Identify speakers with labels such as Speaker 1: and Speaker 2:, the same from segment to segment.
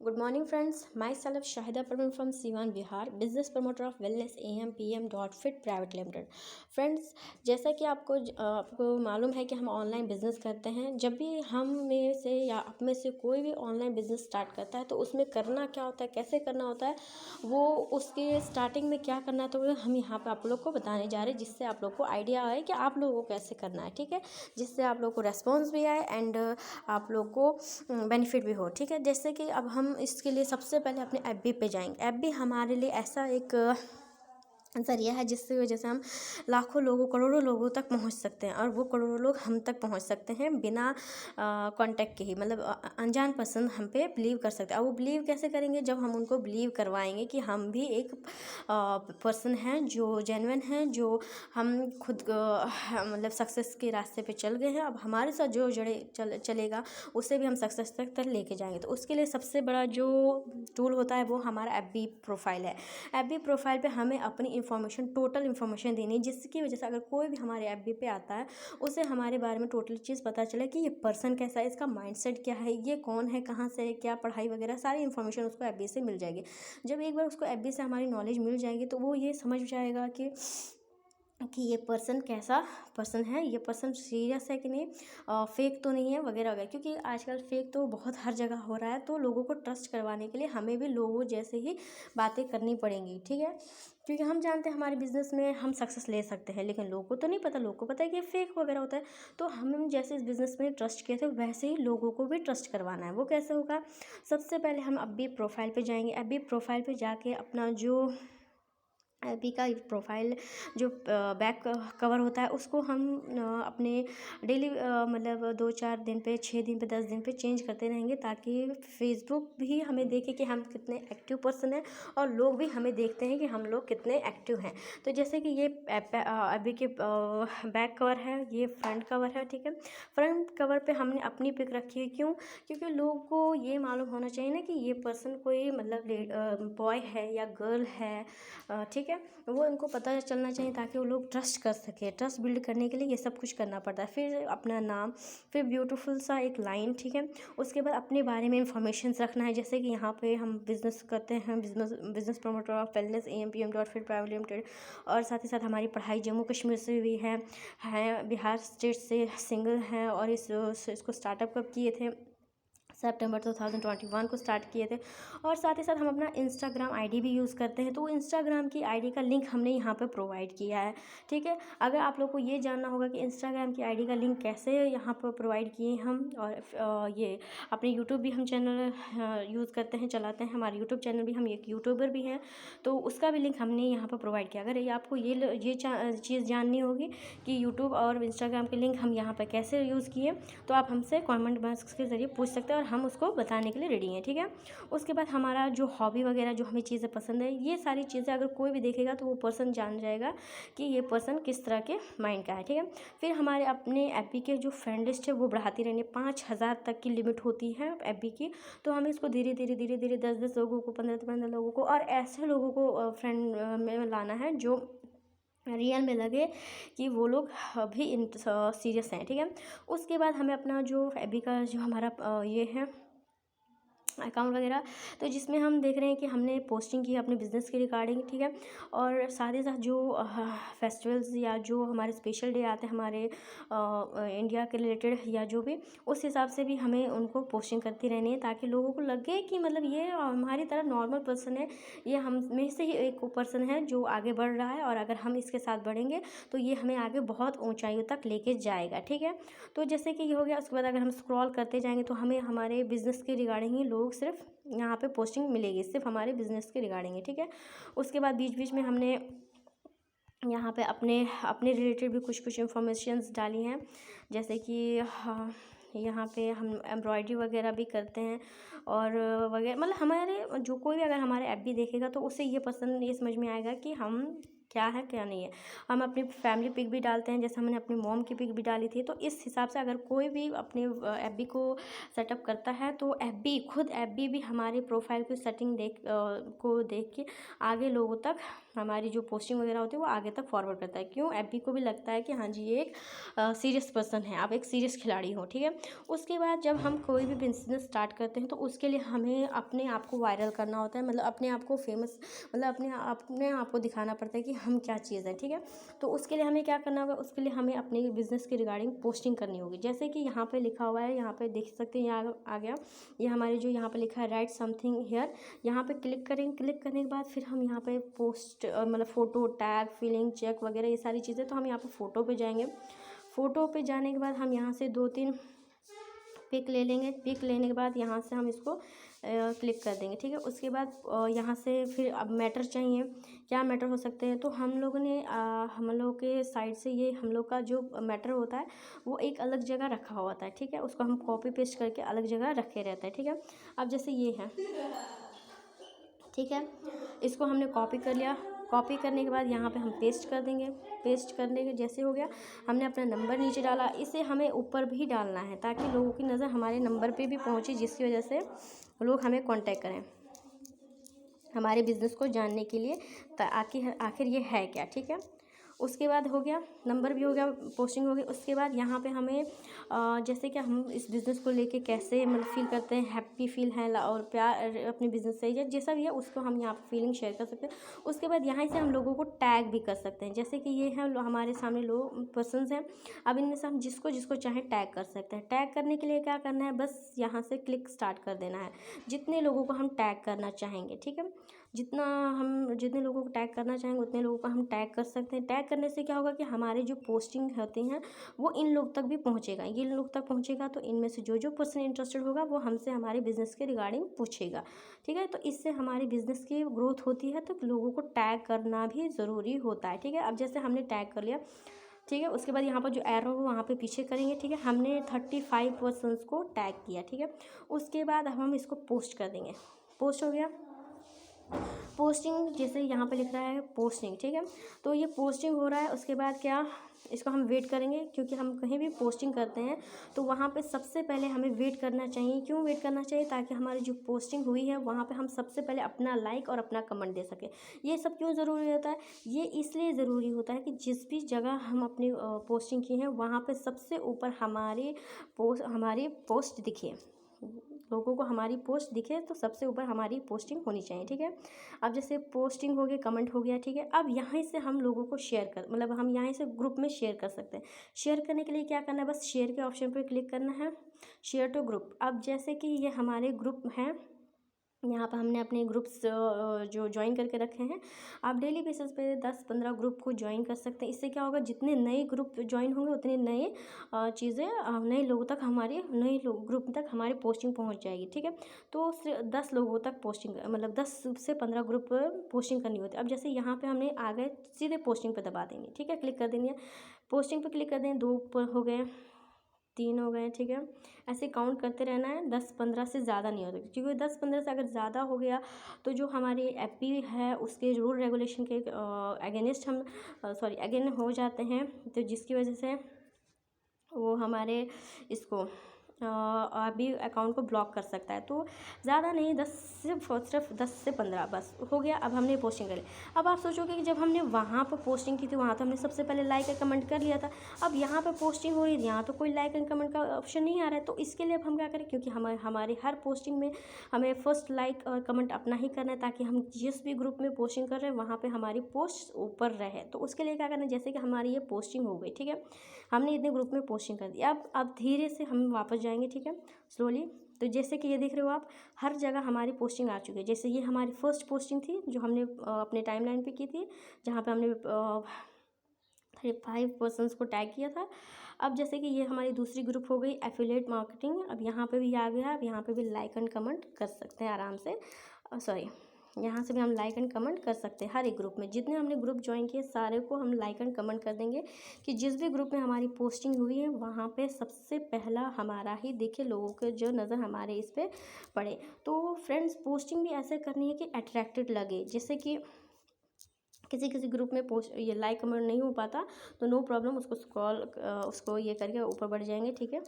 Speaker 1: Good morning, friends. Myself Shahida Parvin from Siwan, Bihar, business promoter of Wellness AM/PM Fit Private Limited. Friends, जैसा कि आपको मालूम है कि हम ऑनलाइन बिजनेस करते हैं। जब भी हम में से या आप में से कोई भी ऑनलाइन बिजनेस स्टार्ट करता है तो उसमें करना क्या होता है, कैसे करना होता है, वो उसके स्टार्टिंग में क्या करना है, तो हम यहाँ पे आप लोग को बताने जा रहे हैं, जिससे आप लोग को आइडिया आए कि आप लोगों को कैसे करना है। ठीक है, जिससे आप लोग को रेस्पॉन्स भी आए एंड आप लोग को बेनिफिट भी हो। ठीक है, जैसे कि अब हम इसके लिए सबसे पहले अपने एफबी पे जाएंगे। एफबी हमारे लिए ऐसा एक ज़रिया है जिसकी वजह से हम लाखों लोगों करोड़ों लोगों तक पहुंच सकते हैं, और वो करोड़ों लोग हम तक पहुंच सकते हैं बिना कांटेक्ट के ही। मतलब अनजान पर्सन हम पे बिलीव कर सकते हैं। और वो बिलीव कैसे करेंगे? जब हम उनको बिलीव करवाएंगे कि हम भी एक पर्सन हैं जो जेन्युइन हैं, जो हम खुद मतलब सक्सेस के रास्ते पे चल गए हैं। अब हमारे साथ जो चलेगा उसे भी हम सक्सेस तक लेके जाएंगे। तो उसके लिए सबसे बड़ा जो टूल होता है वो हमारा एफबी प्रोफाइल है। एफबी प्रोफाइल पे हमें अपनी इन्फॉर्मेशन, टोटल इन्फॉर्मेशन देनी, जिसकी वजह से अगर कोई भी हमारे एफबी पे आता है उसे हमारे बारे में टोटल चीज़ पता चले कि ये पर्सन कैसा है, इसका माइंडसेट क्या है, ये कौन है, कहाँ से है, क्या पढ़ाई वगैरह, सारी इन्फॉर्मेशन उसको एफबी से मिल जाएगी। जब एक बार उसको एफबी से हमारी नॉलेज मिल जाएगी तो वो ये समझ जाएगा कि ये पर्सन कैसा पर्सन है, ये पर्सन सीरियस है कि नहीं, फेक तो नहीं है वगैरह वगैरह। क्योंकि आजकल फेक तो बहुत हर जगह हो रहा है, तो लोगों को ट्रस्ट करवाने के लिए हमें भी लोगों जैसे ही बातें करनी पड़ेंगी। ठीक है, क्योंकि हम जानते हैं हमारे बिज़नेस में हम सक्सेस ले सकते हैं, लेकिन लोगों को तो नहीं पता। लोगों को पता है कि फेक वगैरह होता है। तो हम जैसे इस बिज़नेस में ट्रस्ट किए थे, वैसे ही लोगों को भी ट्रस्ट करवाना है। वो कैसे होगा? सबसे पहले हम एफबी प्रोफाइल पे जाएंगे। एफबी प्रोफाइल पे जाके अपना जो एफबी का प्रोफाइल जो बैक कवर होता है उसको हम अपने डेली मतलब 2-4 दिन पे, 6 दिन पे, 10 दिन पे चेंज करते रहेंगे, ताकि फेसबुक भी हमें देखे कि हम कितने एक्टिव पर्सन हैं और लोग भी हमें देखते हैं कि हम लोग कितने एक्टिव हैं। तो जैसे कि ये एफबी के बैक कवर है, ये फ्रंट कवर है। ठीक है, फ्रंट कवर पे हमने अपनी पिक रखी है। क्यों? क्योंकि लोगों को ये मालूम होना चाहिए ना कि ये पर्सन कोई मतलब बॉय है या गर्ल है। ठीक है, वो उनको पता चलना चाहिए ताकि वो लोग ट्रस्ट कर सके। ट्रस्ट बिल्ड करने के लिए ये सब कुछ करना पड़ता है। फिर अपना नाम, फिर ब्यूटीफुल सा एक लाइन। ठीक है, उसके बाद अपने बारे में इंफॉर्मेशन रखना है। जैसे कि यहाँ पे हम बिज़नेस करते हैं, business promoter of wellness AM/PM fit private limited, और साथ ही साथ हमारी पढ़ाई जम्मू कश्मीर से भी है बिहार स्टेट से सिंगल हैं, और इसको स्टार्टअप कब किए थे? सितंबर 2021 को स्टार्ट किए थे। और साथ ही साथ हम अपना इंस्टाग्राम आईडी भी यूज़ करते हैं, तो इंस्टाग्राम की आईडी का लिंक हमने यहाँ पे प्रोवाइड किया है। ठीक है, अगर आप लोग को ये जानना होगा कि इंस्टाग्राम की आईडी का लिंक कैसे यहाँ पर प्रोवाइड किए हम, और ये अपने यूट्यूब भी हम चैनल यूज़ करते हैं, चलाते हैं। हमारे यूट्यूब चैनल भी, हम एक यूट्यूबर भी हैं, तो उसका भी लिंक हमने यहाँ पर प्रोवाइड किया। अगर ये आपको ये चीज़ जाननी होगी कि यूट्यूब और इंस्टाग्राम के लिंक हम यहाँ पर कैसे यूज़ किए, तो आप हमसे कमेंट बॉक्स के ज़रिए पूछ सकते हैं, और हम उसको बताने के लिए रेडी हैं। ठीक है, उसके बाद हमारा जो हॉबी वगैरह, जो हमें चीज़ें पसंद है, ये सारी चीज़ें अगर कोई भी देखेगा तो वो पर्सन जान जाएगा कि ये पर्सन किस तरह के माइंड का है। ठीक है, फिर हमारे अपने एफबी के जो फ्रेंड लिस्ट है वो बढ़ाती रहनी है। 5000 तक की लिमिट होती है एफबी की, तो हमें इसको धीरे धीरे 10-10 लोगों को, 15-15 लोगों को, और ऐसे लोगों को फ्रेंड में लाना है जो रियल में लगे कि वो लोग भी सीरियस हैं। ठीक है, उसके बाद हमें अपना जो एफबी का जो हमारा ये है अकाउंट वगैरह, तो जिसमें हम देख रहे हैं कि हमने पोस्टिंग की है अपने बिज़नेस के रिगार्डिंग। ठीक है, और साथ ही साथ जो फेस्टिवल्स या जो हमारे स्पेशल डे आते हैं हमारे इंडिया के रिलेटेड, या जो भी, उस हिसाब से भी हमें उनको पोस्टिंग करती रहनी है, ताकि लोगों को लगे कि मतलब ये हमारी तरह नॉर्मल पर्सन है, ये हम में से ही एक पर्सन है जो आगे बढ़ रहा है, और अगर हम इसके साथ बढ़ेंगे तो ये हमें आगे बहुत ऊंचाइयों तक लेके जाएगा। ठीक है, तो जैसे कि ये हो गया। उसके बाद अगर हम स्क्रॉल करते जाएंगे तो हमें हमारे बिज़नेस के रिगार्डिंग ही लोग सिर्फ यहाँ पे पोस्टिंग मिलेगी, सिर्फ हमारे बिज़नेस के रिगार्डिंग है। ठीक है, उसके बाद बीच बीच में हमने यहाँ पे अपने अपने रिलेटेड भी कुछ इंफॉर्मेशंस डाली हैं, जैसे कि यहाँ पे हम एम्ब्रॉयडरी वगैरह भी करते हैं, और वगैरह। मतलब हमारे जो कोई भी अगर हमारे ऐप भी देखेगा तो उसे ये पसंद, ये समझ में आएगा कि हम क्या है क्या नहीं है। हम अपनी फैमिली पिक भी डालते हैं, जैसे हमने अपनी मॉम की पिक भी डाली थी। तो इस हिसाब से अगर कोई भी अपने एफबी को सेटअप करता है तो एफबी भी हमारे प्रोफाइल की सेटिंग को देख के आगे लोगों तक हमारी जो पोस्टिंग वगैरह होती है वो आगे तक फॉरवर्ड करता है। क्यों? एफबी को भी लगता है कि हाँ जी ये एक सीरियस पर्सन है, आप एक सीरियस खिलाड़ी हो, ठीक है। उसके बाद जब हम कोई भी बिजनेस स्टार्ट करते हैं तो उसके लिए हमें अपने आप को वायरल करना होता है, मतलब अपने आप को फेमस, मतलब अपने आप को दिखाना पड़ता है कि हम क्या चीज़ है, ठीक है। तो उसके लिए हमें क्या करना होगा, उसके लिए हमें अपने बिज़नेस के रिगार्डिंग पोस्टिंग करनी होगी। जैसे कि यहाँ पे लिखा हुआ है, यहाँ पे देख सकते हैं, यहाँ आ गया ये हमारे जो यहाँ पे लिखा है राइट समथिंग हियर, यहाँ पे क्लिक करेंगे। क्लिक करने के बाद फिर हम यहाँ पे पोस्ट मतलब फ़ोटो टैग फिलिंग चेक वगैरह ये सारी चीज़ें, तो हम यहाँ पे फ़ोटो पे जाएंगे। फ़ोटो पे जाने के बाद हम यहाँ से 2-3 पिक ले लेंगे। पिक लेने के बाद यहाँ से हम इसको क्लिक कर देंगे, ठीक है। उसके बाद यहाँ से फिर अब मैटर चाहिए, क्या मैटर हो सकते हैं। तो हम लोगों ने हम लोग के साइड से ये हम लोग का जो मैटर होता है वो एक अलग जगह रखा हुआ होता है, ठीक है। उसको हम कॉपी पेस्ट करके अलग जगह रखे रहता है, ठीक है। अब जैसे ये है, ठीक है, इसको हमने कॉपी कर लिया। कॉपी करने के बाद यहाँ पे हम पेस्ट कर देंगे। पेस्ट करने के जैसे हो गया, हमने अपना नंबर नीचे डाला। इसे हमें ऊपर भी डालना है ताकि लोगों की नज़र हमारे नंबर पे भी पहुँचे, जिसकी वजह से लोग हमें कांटेक्ट करें हमारे बिज़नेस को जानने के लिए, आखिर ये है क्या, ठीक है। उसके बाद हो गया, नंबर भी हो गया, पोस्टिंग हो गई। उसके बाद यहाँ पे हमें जैसे कि हम इस बिज़नेस को लेके कैसे मतलब फील करते हैं, हैप्पी फील है और प्यार अपने बिज़नेस से या जैसा भी है उसको हम यहाँ पे फीलिंग शेयर कर सकते हैं। उसके बाद यहाँ से हम लोगों को टैग भी कर सकते हैं, जैसे कि ये है हमारे सामने लोग पर्सन्स हैं। अब इनमें से हम जिसको जिसको चाहे टैग कर सकते हैं। टैग करने के लिए क्या करना है, बस यहाँ से क्लिक स्टार्ट कर देना है। जितने लोगों को हम टैग करना चाहेंगे, ठीक है, जितने लोगों को टैग करना चाहेंगे उतने लोगों को हम टैग कर सकते हैं। टैग करने से क्या होगा कि हमारे जो पोस्टिंग होती हैं वो इन लोग तक भी पहुंचेगा। ये लोग तक पहुंचेगा तो इनमें से जो जो पर्सन इंटरेस्टेड होगा वो हमसे हमारे बिज़नेस के रिगार्डिंग पूछेगा, ठीक है। तो इससे हमारे बिज़नेस की ग्रोथ होती है। तो लोगों को टैग करना भी ज़रूरी होता है, ठीक है। अब जैसे हमने टैग कर लिया, ठीक है। उसके बाद यहाँ पर जो एरो हो वहाँ पे पीछे करेंगे, ठीक है। हमने 35 पर्सन्स को टैग किया, ठीक है। उसके बाद अब हम इसको पोस्ट कर देंगे। पोस्ट हो गया। पोस्टिंग जैसे यहाँ पे लिख रहा है पोस्टिंग, ठीक है। तो ये पोस्टिंग हो रहा है। उसके बाद क्या, इसको हम वेट करेंगे, क्योंकि हम कहीं भी पोस्टिंग करते हैं तो वहाँ पे सबसे पहले हमें वेट करना चाहिए। क्यों वेट करना चाहिए? ताकि हमारी जो पोस्टिंग हुई है वहाँ पे हम सबसे पहले अपना लाइक और अपना कमेंट दे सकें। ये सब क्यों ज़रूरी होता है? ये इसलिए ज़रूरी होता है कि जिस भी जगह हम अपनी पोस्टिंग की है वहाँ पे सबसे ऊपर हमारी पोस्ट दिखे, लोगों को हमारी पोस्ट दिखे तो सबसे ऊपर हमारी पोस्टिंग होनी चाहिए, ठीक है। अब जैसे पोस्टिंग हो गई, कमेंट हो गया, ठीक है। अब यहाँ से हम लोगों को मतलब हम यहाँ से ग्रुप में शेयर कर सकते हैं। शेयर करने के लिए क्या करना है, बस शेयर के ऑप्शन पर क्लिक करना है, शेयर टू ग्रुप। अब जैसे कि ये हमारे ग्रुप हैं, यहाँ पर हमने अपने ग्रुप्स जो ज्वाइन करके रखे हैं। आप डेली बेसिस पे 10-15 ग्रुप को ज्वाइन कर सकते हैं। इससे क्या होगा, जितने नए ग्रुप ज्वाइन होंगे उतने नए नए लोगों तक ग्रुप तक हमारी पोस्टिंग पहुँच जाएगी, ठीक है। तो 10 लोगों तक पोस्टिंग, मतलब 10 से 15 ग्रुप पोस्टिंग करनी होती है। अब जैसे यहाँ पर हमने आ गए, सीधे पोस्टिंग पर दबा देंगे, ठीक है। क्लिक कर देंगे, पोस्टिंग पर क्लिक कर देंगे। 2 हो गए, 3 हो गए, ठीक है। ऐसे काउंट करते रहना है, 10-15 से ज़्यादा नहीं होता, क्योंकि 10-15 से अगर ज़्यादा हो गया तो जो हमारे एफबी है उसके रूल रेगुलेशन के अगेंस्ट हम अगेन हो जाते हैं। तो जिसकी वजह से वो हमारे इसको अभी अकाउंट को ब्लॉक कर सकता है। तो ज़्यादा नहीं, सिर्फ 10 से 15 बस हो गया। अब हमने पोस्टिंग कर ली। अब आप सोचोगे कि जब हमने वहाँ पर पोस्टिंग की थी वहाँ तो हमने सबसे पहले लाइक और कमेंट कर लिया था, अब यहाँ पर पोस्टिंग हो रही थी, यहाँ तो कोई लाइक एंड कमेंट का ऑप्शन नहीं आ रहा है। तो इसके लिए अब हम क्या करें, क्योंकि हमारे हर पोस्टिंग में हमें फर्स्ट लाइक और कमेंट अपना ही करना है, ताकि हम जिस भी ग्रुप में पोस्टिंग कर रहे हैं वहाँ पर हमारी पोस्ट ऊपर रहे। तो उसके लिए क्या करना है, जैसे कि हमारी ये पोस्टिंग हो गई, ठीक है, हमने इतने ग्रुप में पोस्टिंग कर दी। अब धीरे से हम वापस जाएंगे, ठीक है, स्लोली। तो जैसे कि ये देख रहे हो आप, हर जगह हमारी पोस्टिंग आ चुकी है। जैसे ये हमारी फर्स्ट पोस्टिंग थी जो हमने अपने टाइमलाइन पे की थी, जहाँ पे हमने 35 पर्सन्स को टैग किया था। अब जैसे कि ये हमारी दूसरी ग्रुप हो गई एफिलिएट मार्केटिंग। अब यहाँ पे भी आ गया, अब यहाँ पे भी लाइक एंड कमेंट कर सकते हैं आराम से। यहाँ से भी हम लाइक एंड कमेंट कर सकते हैं। हर एक ग्रुप में जितने हमने ग्रुप ज्वाइन किए सारे को हम लाइक एंड कमेंट कर देंगे, कि जिस भी ग्रुप में हमारी पोस्टिंग हुई है वहाँ पे सबसे पहला हमारा ही दिखे, लोगों के जो नज़र हमारे इस पर पड़े। तो फ्रेंड्स, पोस्टिंग भी ऐसे करनी है कि अट्रैक्टेड लगे, जैसे कि किसी किसी ग्रुप में पोस्ट ये लाइक कमेंट नहीं हो पाता तो नो प्रॉब्लम, उसको स्क्रॉल उसको ये करके ऊपर बढ़ जाएंगे, ठीक है।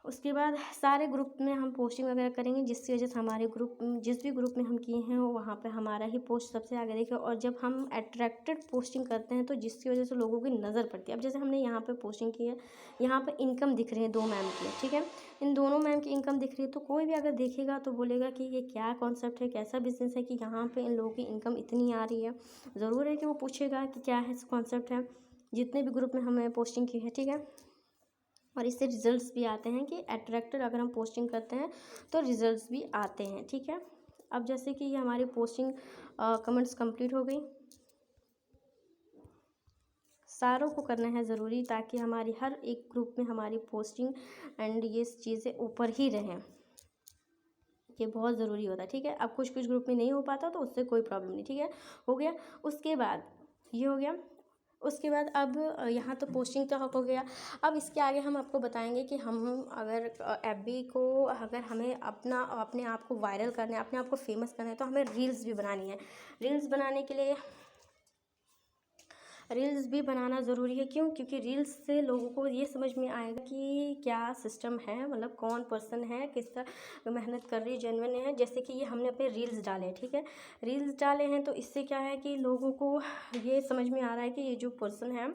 Speaker 1: उसके बाद सारे ग्रुप में हम पोस्टिंग वगैरह करेंगे, जिसकी वजह से हमारे ग्रुप जिस भी ग्रुप में हम किए हैं वहाँ पे हमारा ही पोस्ट सबसे आगे देखे। और जब हम अट्रैक्टेड पोस्टिंग करते हैं तो जिसकी वजह से लोगों की नज़र पड़ती है। अब जैसे हमने यहाँ पे पोस्टिंग की है, यहाँ पे इनकम दिख रही है 2 मैम की, ठीक है, इन दोनों मैम की इनकम दिख रही है, तो कोई भी अगर देखेगा तो बोलेगा कि ये क्या कॉन्सेप्ट है, कैसा बिजनेस है कि यहाँ पर इन लोगों की इनकम इतनी आ रही है। ज़रूर है कि वो पूछेगा कि क्या है कॉन्सेप्ट है, जितने भी ग्रुप में हमने पोस्टिंग की है, ठीक है। और इससे रिजल्ट्स भी आते हैं कि अट्रैक्टेड अगर हम पोस्टिंग करते हैं तो रिजल्ट्स भी आते हैं, ठीक है। अब जैसे कि ये हमारी पोस्टिंग कमेंट्स कंप्लीट हो गई, सारों को करना है ज़रूरी, ताकि हमारी हर एक ग्रुप में हमारी पोस्टिंग एंड ये चीज़ें ऊपर ही रहें, ये बहुत ज़रूरी होता है, ठीक है। अब कुछ कुछ ग्रुप में नहीं हो पाता तो उससे कोई प्रॉब्लम नहीं, ठीक है, हो गया। उसके बाद ये हो गया। उसके बाद अब यहाँ तो पोस्टिंग का हो गया। अब इसके आगे हम आपको बताएंगे कि हम अगर एफबी को अगर हमें अपने आप को वायरल करना है, अपने आप को फेमस करना है, तो हमें रील्स भी बनानी है। रील्स बनाने के लिए रील्स भी बनाना ज़रूरी है। क्यों? क्योंकि रील्स से लोगों को ये समझ में आएगा कि क्या सिस्टम है, मतलब कौन पर्सन है, किस तरह मेहनत कर रही है, जेन्युइन है। जैसे कि ये हमने अपने रील्स डाले, ठीक है, रील्स डाले हैं तो इससे क्या है कि लोगों को ये समझ में आ रहा है कि ये जो पर्सन है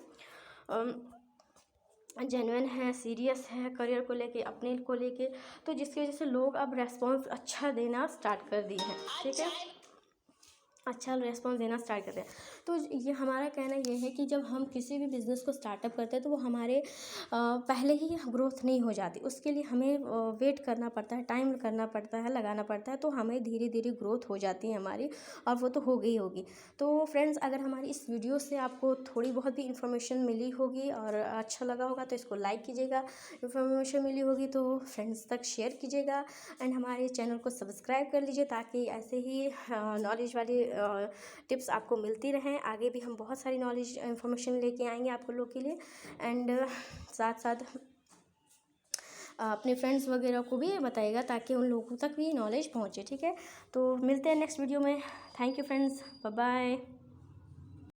Speaker 1: जेन्युइन है, सीरियस है करियर को लेके, अपने को लेके, तो जिसकी वजह से लोग अब रेस्पॉन्स अच्छा देना स्टार्ट कर दिए हैं, ठीक है, अच्छा रेस्पॉन्स देना स्टार्ट करते हैं। तो ये हमारा कहना ये है कि जब हम किसी भी बिज़नेस को स्टार्टअप करते हैं तो वो हमारे पहले ही ग्रोथ नहीं हो जाती, उसके लिए हमें वेट करना पड़ता है, टाइम करना पड़ता है, लगाना पड़ता है, तो हमें धीरे धीरे ग्रोथ हो जाती है हमारी, और वो तो हो गई होगी। तो फ्रेंड्स, अगर हमारी इस वीडियो से आपको थोड़ी बहुत भी इंफॉर्मेशन मिली होगी और अच्छा लगा होगा तो इसको लाइक कीजिएगा, इंफॉर्मेशन मिली होगी तो फ्रेंड्स तक शेयर कीजिएगा, एंड हमारे चैनल को सब्सक्राइब कर लीजिए, ताकि ऐसे ही नॉलेज वाली टिप्स आपको मिलती रहें। आगे भी हम बहुत सारी नॉलेज इंफॉर्मेशन लेके आएंगे आप लोग के लिए, एंड साथ साथ अपने फ्रेंड्स वगैरह को भी बताइएगा, ताकि उन लोगों तक भी नॉलेज पहुंचे, ठीक है। तो मिलते हैं नेक्स्ट वीडियो में। Thank you friends, bye bye.